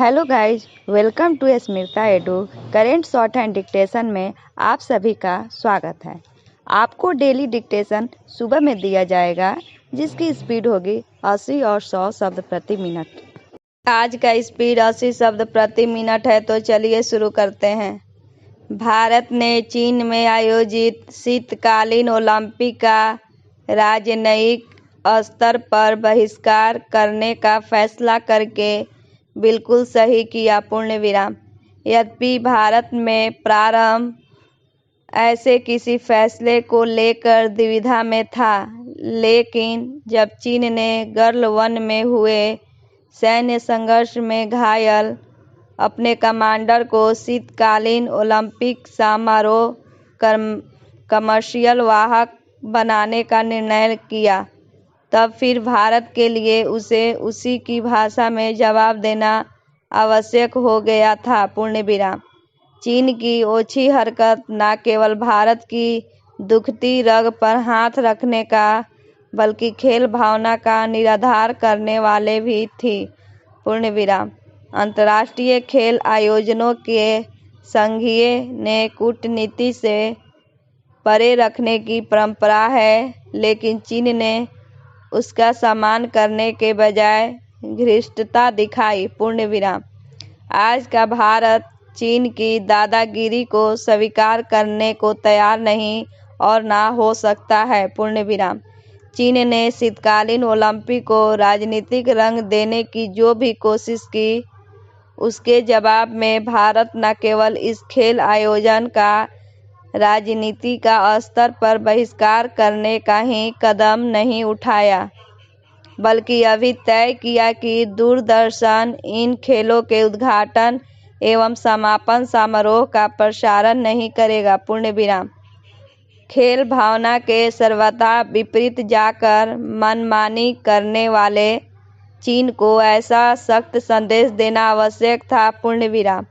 Hello guys, welcome to Smita Edu. Current shorthand dictation में आप सभी का स्वागत है। आपको डेली डिक्टेशन सुबह में दिया जाएगा, जिसकी स्पीड होगी 80 और 100 शब्द प्रति मिनट। आज का स्पीड 80 शब्द प्रति मिनट है, तो चलिए शुरू करते हैं। भारत ने चीन में आयोजित शीतकालीन ओलंपिक का राजनयिक स्तर पर बहिष्कार करने का फैसला करके बिल्कुल सही किया। पूर्ण विराम। यद्यपि भारत में प्रारंभ ऐसे किसी फैसले को लेकर दुविधा में था, लेकिन जब चीन ने गर्लवन में हुए सैन्य संघर्ष में घायल अपने कमांडर को शीतकालीन ओलंपिक समारोह कमर्शियल वाहक बनाने का निर्णय किया, तब फिर भारत के लिए उसे उसी की भाषा में जवाब देना आवश्यक हो गया था। पूर्ण विराम। चीन की ओछी हरकत न केवल भारत की दुखती रग पर हाथ रखने का, बल्कि खेल भावना का निराधार करने वाले भी थी। पूर्ण विराम। अंतर्राष्ट्रीय खेल आयोजनों के संघीय ने कूटनीति से परे रखने की परंपरा है, लेकिन चीन ने उसका सम्मान करने के बजाय घृष्टता दिखाई। पूर्ण विराम। आज का भारत चीन की दादागिरी को स्वीकार करने को तैयार नहीं और ना हो सकता है। पूर्ण विराम। चीन ने शीतकालीन ओलंपिक को राजनीतिक रंग देने की जो भी कोशिश की, उसके जवाब में भारत न केवल इस खेल आयोजन का राजनीति का स्तर पर बहिष्कार करने का ही कदम नहीं उठाया, बल्कि अभी तय किया कि दूरदर्शन इन खेलों के उद्घाटन एवं समापन समारोह का प्रसारण नहीं करेगा। पूर्ण विराम। खेल भावना के सर्वथा विपरीत जाकर मनमानी करने वाले चीन को ऐसा सख्त संदेश देना आवश्यक था। पूर्ण विराम।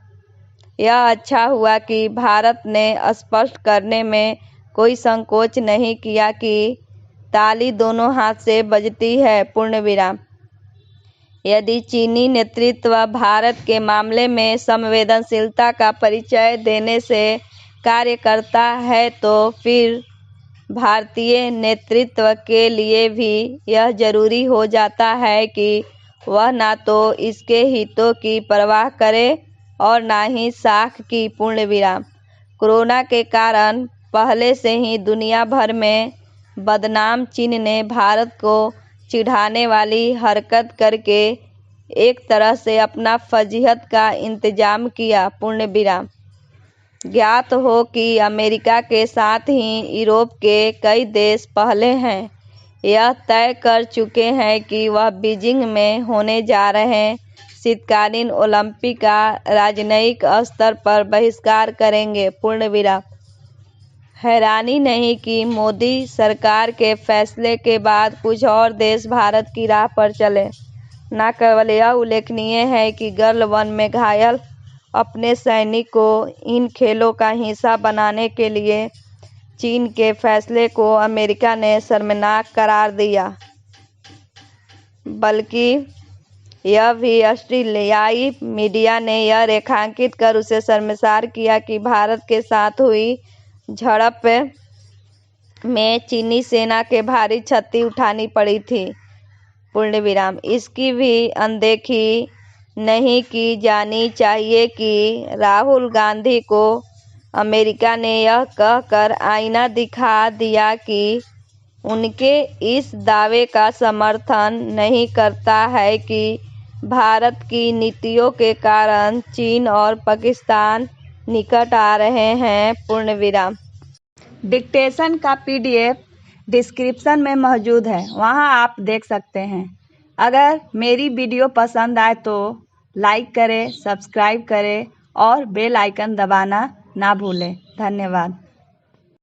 यह अच्छा हुआ कि भारत ने स्पष्ट करने में कोई संकोच नहीं किया कि ताली दोनों हाथ से बजती है। पूर्ण विराम। यदि चीनी नेतृत्व भारत के मामले में संवेदनशीलता का परिचय देने से कार्य करता है, तो फिर भारतीय नेतृत्व के लिए भी यह जरूरी हो जाता है कि वह ना तो इसके हितों की परवाह करे और ना ही साख की। पूर्ण विराम। कोरोना के कारण पहले से ही दुनिया भर में बदनाम चीन ने भारत को चिढ़ाने वाली हरकत करके एक तरह से अपना फजीहत का इंतजाम किया। पूर्ण विराम। ज्ञात हो कि अमेरिका के साथ ही यूरोप के कई देश पहले हैं यह तय कर चुके हैं कि वह बीजिंग में होने जा रहे शीतकालीन ओलंपिक का राजनयिक स्तर पर बहिष्कार करेंगे। पूर्ण विराम। हैरानी नहीं कि मोदी सरकार के फैसले के बाद कुछ और देश भारत की राह पर चले। न केवल यह उल्लेखनीय है कि गर्लवन में घायल अपने सैनिक को इन खेलों का हिस्सा बनाने के लिए चीन के फैसले को अमेरिका ने शर्मनाक करार दिया, बल्कि यह भी ऑस्ट्रेलियाई मीडिया ने यह रेखांकित कर उसे शर्मसार किया कि भारत के साथ हुई झड़प में चीनी सेना के भारी क्षति उठानी पड़ी थी। पूर्ण विराम। इसकी भी अनदेखी नहीं की जानी चाहिए कि राहुल गांधी को अमेरिका ने यह कहकर आईना दिखा दिया कि उनके इस दावे का समर्थन नहीं करता है कि भारत की नीतियों के कारण चीन और पाकिस्तान निकट आ रहे हैं। पूर्ण विराम। डिक्टेशन का PDF डिस्क्रिप्शन में मौजूद है, वहां आप देख सकते हैं। अगर मेरी वीडियो पसंद आए तो लाइक करें, सब्सक्राइब करें और बेल आइकन दबाना ना भूलें। धन्यवाद।